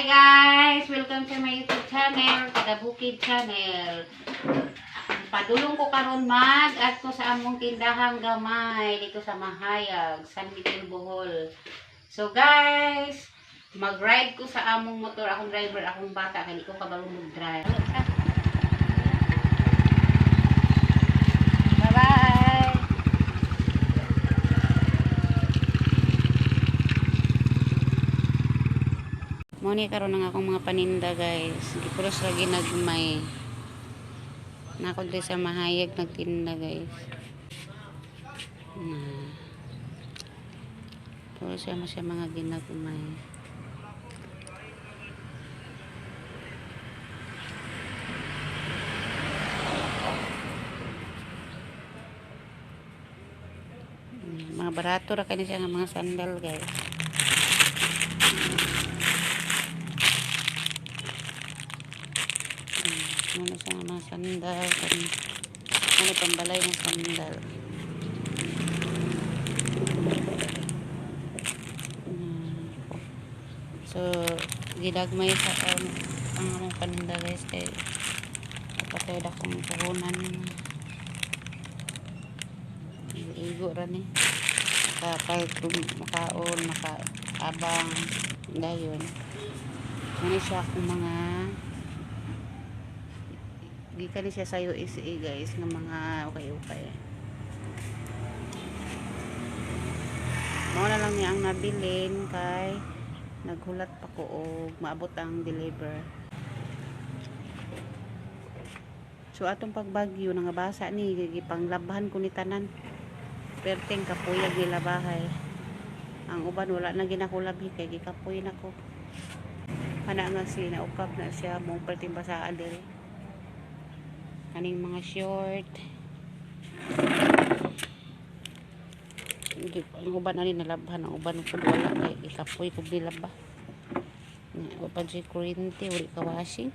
Hi guys! Welcome to my YouTube channel, Taga Bukid Channel. Padulong ko karon at ko sa among tindahang gamay dito sa Mahayag, San Miguel, Bohol. So guys, mag-ride ko sa among motor, akong driver, akong bata, kaya di ko kabalong mag-drive. Bye-bye! Muni karon ng akong mga paninda guys. Gipulos lagi nagmay. Nakod din sa Mahayag nagtinda guys. Pulos siya mga ginagmay. Mga barato ra kani siya nga mga sandal guys. Muna siya nga mga sandal. Ano pambalay ng sandal. So, gidagmay sa ang among paninda guys kay kapatid akong puhunan. Igo ra ni. Makaon, makaabang. Dayon. Ano siya akong mga gikan siya sa USA guys ng mga okay. Mao na lang niya ang nabilin kay naghulat pa ko og maabot ang deliver. So atong pagbagyo nangabasa ni gipanglabhan ko ni tanan. Perteng kapuyag nila bahay. Ang uban wala na ginakulabi kay gikapoy na ko. Ana nga si naukap na siya mong perteng basaan diri. Aning mga short. Ang uban na rin nalabhan. Ang uban ko wala kay ikapoy ko bilaba. Upan si kurente wala ka washing.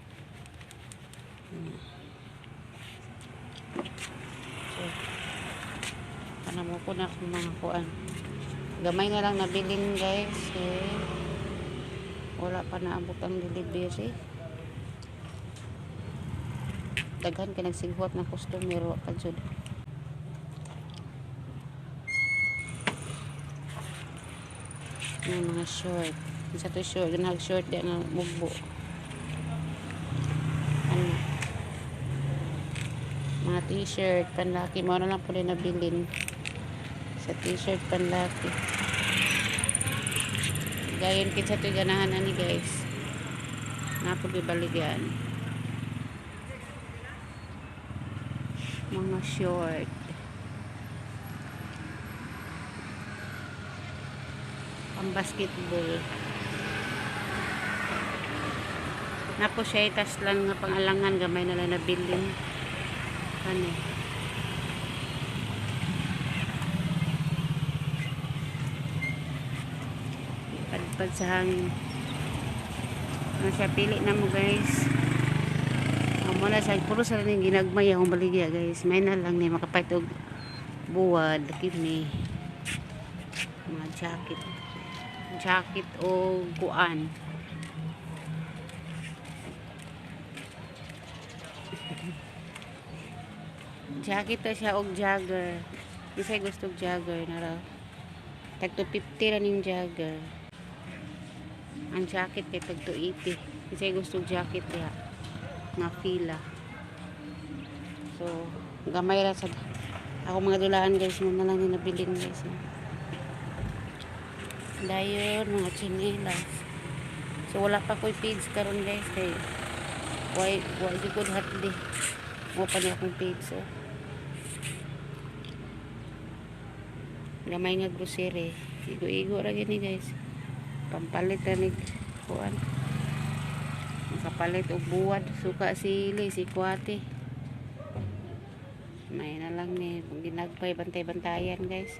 So mo ko na akong mga kuan. Gamay na lang nabilin guys. Wala pa naabot ang delivery. Daghan ka nagsighuat ng customer wa pa jud. Mga short. Isa to short, ganag short di na mugbo. Ano? Mga t-shirt panlaki mo na lang po rin nabilin. Sa t-shirt panlaki. Gayon kitsa to ganahan ani guys. Napo gibaligyan. Mga short. Pang basketball. Napo siya itas lang nga pangalangan gamay na lang nabilin. Ano? Padpad sa hangin. Ano siya pili na mo guys. Muna sa puro sa rin ginagmay akong baligya guys. May na lang ni makapait og buwad kini. Mga jacket o kuan. Jacket to siya og jogger. Isa gusto og jogger na raw. Tag 250 ra ning jogger. Ang jacket kay tag 280. Isa gusto og jacket ya. Nga fila. So, gamay ra sa ako mga dulaan guys mo na lang ni nabilin guys. Dayon mga chinelas. So wala pa ko'y page karon guys kay why di ko hatli. Mo pa niya akong page so. Gamay nga grocery. Igo-igo ra gini guys. Pampalit na ni kuan. Kapalit og buwad, suka sili, sikwati. May na lang ni ginagpay bantay-bantayan guys.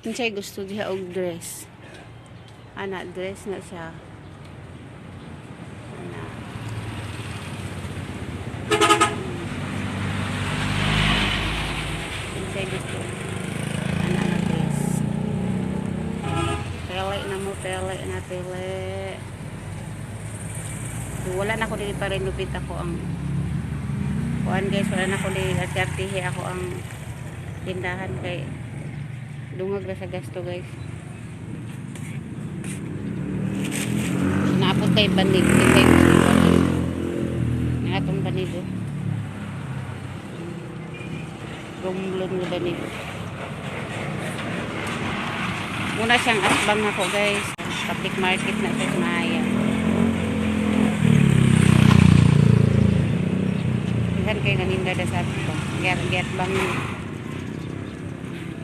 Kinsay gusto diha og dress. Ana dress na siya. Ana. Kinsay gusto. Ana na dress. napili. So, wala na ko dili pa rin lupit ako ang kuan guys, wala na ko dili artihe ako ang tindahan kay dungag na sa gasto guys. Naapot kay banid, kay atong banid oh. Rumblon nga banid. Muna siyang asbang ako guys. Public market na siya sa Maya. Ikan kayo naninda na sa ito. Get bang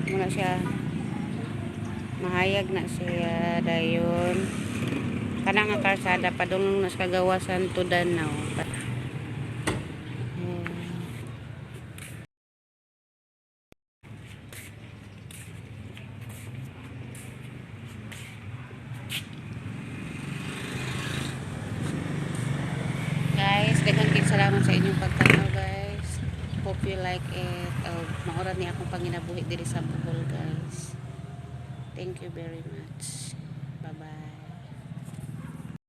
muna siya mahayag na siya dayon. Kanang nga karsada padulong na sa kagawasan to Danau. Guys, daghang kayong salamat sa inyong pagtanaw guys. Hope you like it. Maoran ni akong panginabuhi diri sa Bohol guys. Thank you very much. Bye bye.